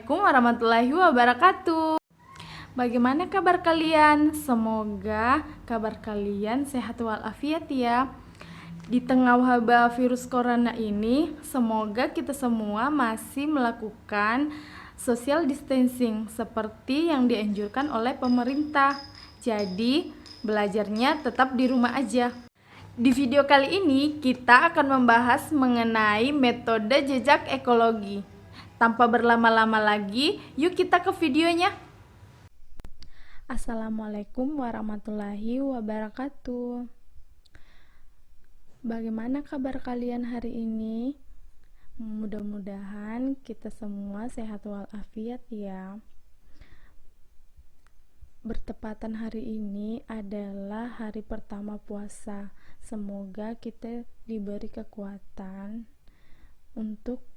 Assalamualaikum warahmatullahi wabarakatuh. Bagaimana kabar kalian? Semoga kabar kalian sehat walafiat ya. Di tengah wabah virus corona ini, semoga kita semua masih melakukan social distancing seperti yang dianjurkan oleh pemerintah. Jadi, belajarnya tetap di rumah aja. Di video kali ini, kita akan membahas mengenai metode jejak ekologi. Tanpa berlama-lama lagi, yuk kita ke videonya. Assalamualaikum warahmatullahi wabarakatuh. Bagaimana kabar kalian hari ini? Mudah-mudahan kita semua sehat walafiat ya. Bertepatan hari ini adalah hari pertama puasa. Semoga kita diberi kekuatan untuk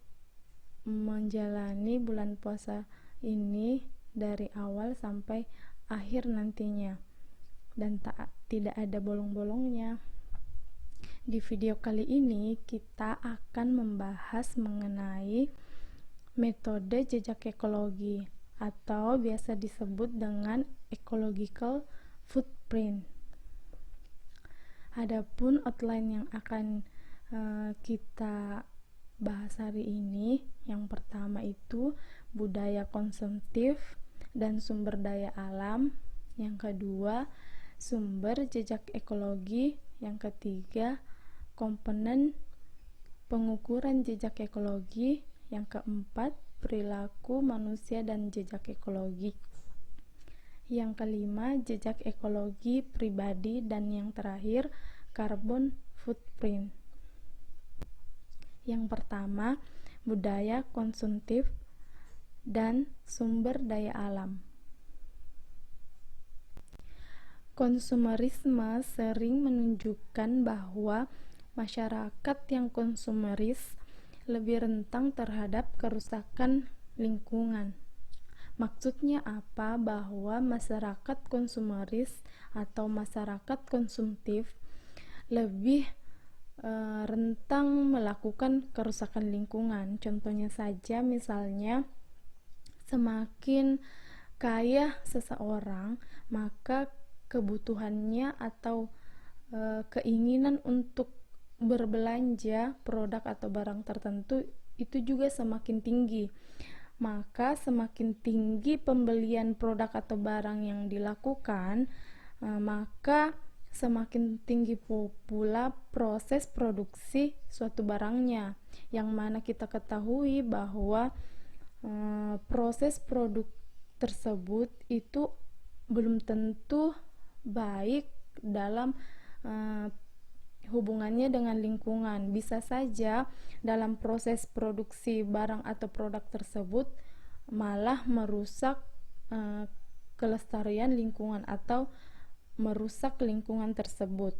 menjalani bulan puasa ini dari awal sampai akhir nantinya, dan tidak ada bolong-bolongnya. Di video kali ini kita akan membahas mengenai metode jejak ekologi atau biasa disebut dengan ecological footprint. Adapun outline yang akan kita bahas hari ini, yang pertama itu budaya konsumtif dan sumber daya alam, yang kedua sumber jejak ekologi, yang ketiga komponen pengukuran jejak ekologi, yang keempat perilaku manusia dan jejak ekologi, yang kelima jejak ekologi pribadi, dan yang terakhir carbon footprint. Yang pertama, budaya konsumtif dan sumber daya alam. Konsumerisme sering menunjukkan bahwa masyarakat yang konsumeris lebih rentan terhadap kerusakan lingkungan. Maksudnya apa? Bahwa masyarakat konsumeris atau masyarakat konsumtif lebih rentan melakukan kerusakan lingkungan. Contohnya saja, misalnya semakin kaya seseorang, maka kebutuhannya atau keinginan untuk berbelanja produk atau barang tertentu itu juga semakin tinggi. Maka semakin tinggi pembelian produk atau barang yang dilakukan, maka semakin tinggi pula proses produksi suatu barangnya, yang mana kita ketahui bahwa proses produk tersebut itu belum tentu baik dalam hubungannya dengan lingkungan. Bisa saja dalam proses produksi barang atau produk tersebut malah merusak kelestarian lingkungan atau merusak lingkungan tersebut.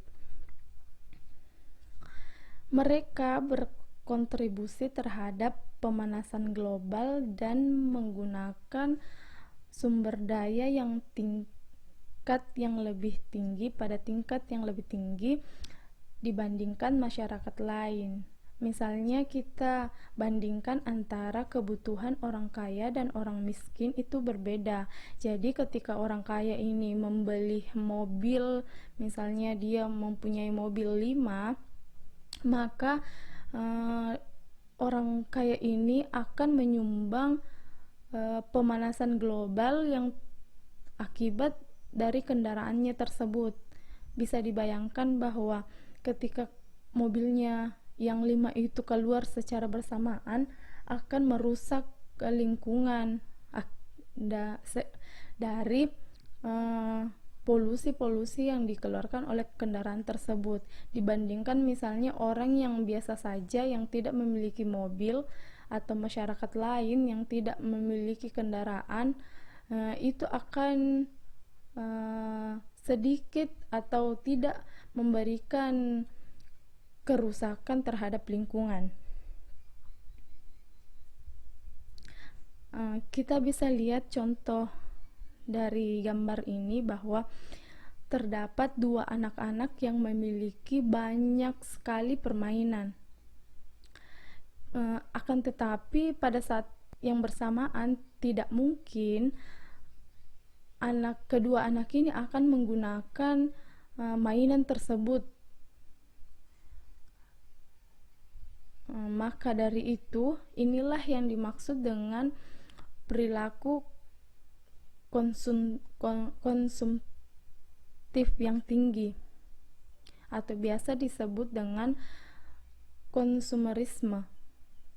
Mereka berkontribusi terhadap pemanasan global dan menggunakan sumber daya yang lebih tinggi pada tingkat yang lebih tinggi dibandingkan masyarakat lain. Misalnya kita bandingkan antara kebutuhan orang kaya dan orang miskin itu berbeda. Jadi ketika orang kaya ini membeli mobil, misalnya dia mempunyai mobil 5, maka orang kaya ini akan menyumbang pemanasan global yang akibat dari kendaraannya tersebut. Bisa dibayangkan bahwa ketika mobilnya yang 5 itu keluar secara bersamaan akan merusak lingkungan dari polusi-polusi yang dikeluarkan oleh kendaraan tersebut, dibandingkan misalnya orang yang biasa saja yang tidak memiliki mobil atau masyarakat lain yang tidak memiliki kendaraan, itu akan sedikit atau tidak memberikan kerusakan terhadap lingkungan. Kita bisa lihat contoh dari gambar ini bahwa terdapat 2 anak-anak yang memiliki banyak sekali permainan. Akan tetapi pada saat yang bersamaan, tidak mungkin kedua anak ini akan menggunakan mainan tersebut. Maka dari itu, inilah yang dimaksud dengan perilaku konsumtif yang tinggi, atau biasa disebut dengan konsumerisme,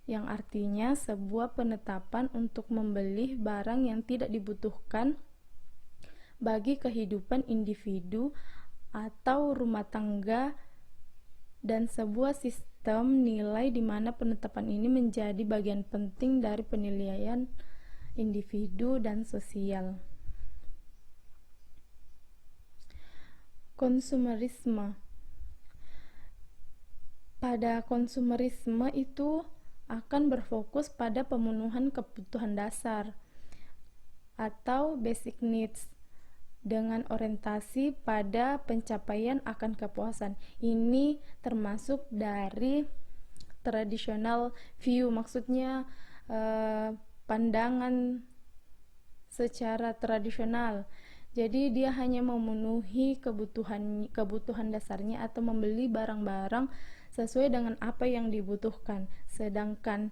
yang artinya sebuah penetapan untuk membeli barang yang tidak dibutuhkan bagi kehidupan individu atau rumah tangga, dan sebuah sistem nilai di mana penetapan ini menjadi bagian penting dari penilaian individu dan sosial. Konsumerisme. Pada konsumerisme itu akan berfokus pada pemenuhan kebutuhan dasar atau basic needs dengan orientasi pada pencapaian akan kepuasan. Ini termasuk dari traditional view, maksudnya pandangan secara tradisional. Jadi dia hanya memenuhi kebutuhan dasarnya atau membeli barang-barang sesuai dengan apa yang dibutuhkan. Sedangkan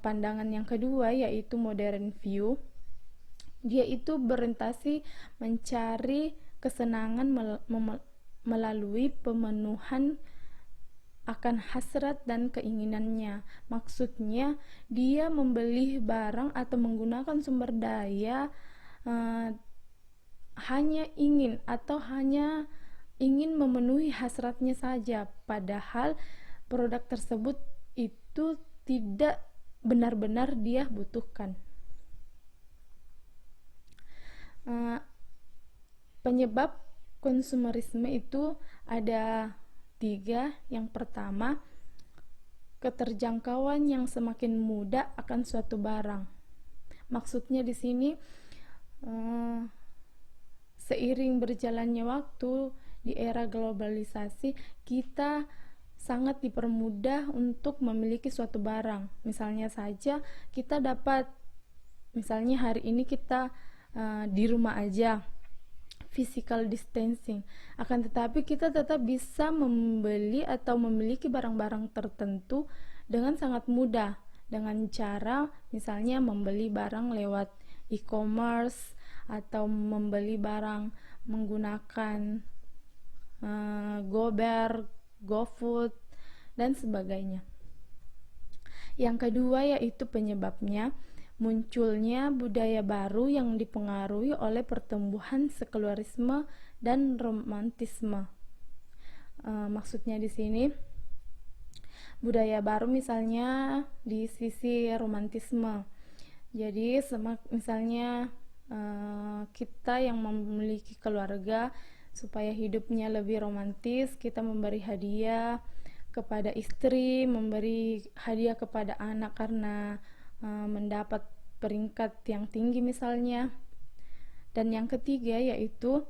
pandangan yang kedua yaitu modern view, dia itu berorientasi mencari kesenangan melalui pemenuhan akan hasrat dan keinginannya. Maksudnya dia membeli barang atau menggunakan sumber daya hanya ingin memenuhi hasratnya saja, padahal produk tersebut itu tidak benar-benar dia butuhkan. Penyebab konsumerisme itu ada 3. Yang pertama, keterjangkauan yang semakin mudah akan suatu barang. Maksudnya di sini seiring berjalannya waktu di era globalisasi, kita sangat dipermudah untuk memiliki suatu barang. Misalnya saja kita dapat, misalnya hari ini kita di rumah aja, physical distancing, akan tetapi kita tetap bisa membeli atau memiliki barang-barang tertentu dengan sangat mudah, dengan cara misalnya membeli barang lewat e-commerce atau membeli barang menggunakan Gober, GoFood, dan sebagainya. Yang kedua yaitu penyebabnya munculnya budaya baru yang dipengaruhi oleh pertumbuhan sekularisme dan romantisme. Maksudnya di sini budaya baru misalnya di sisi romantisme. Jadi misalnya kita yang memiliki keluarga, supaya hidupnya lebih romantis, kita memberi hadiah kepada istri, memberi hadiah kepada anak karena mendapat peringkat yang tinggi misalnya. Dan yang ketiga yaitu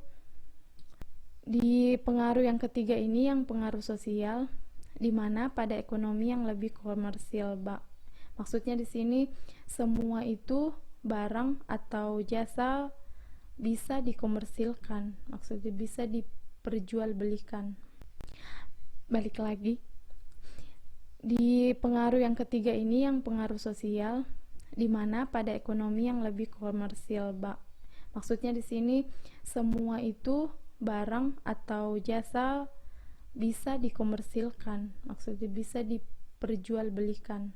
di pengaruh yang ketiga ini, yang pengaruh sosial, di mana pada ekonomi yang lebih komersil. Maksudnya di sini semua itu barang atau jasa bisa dikomersilkan, maksudnya bisa diperjualbelikan. Balik lagi, di pengaruh yang ketiga ini, yang pengaruh sosial, di mana pada ekonomi yang lebih komersil. Maksudnya di sini semua itu barang atau jasa bisa dikomersilkan, maksudnya bisa diperjualbelikan.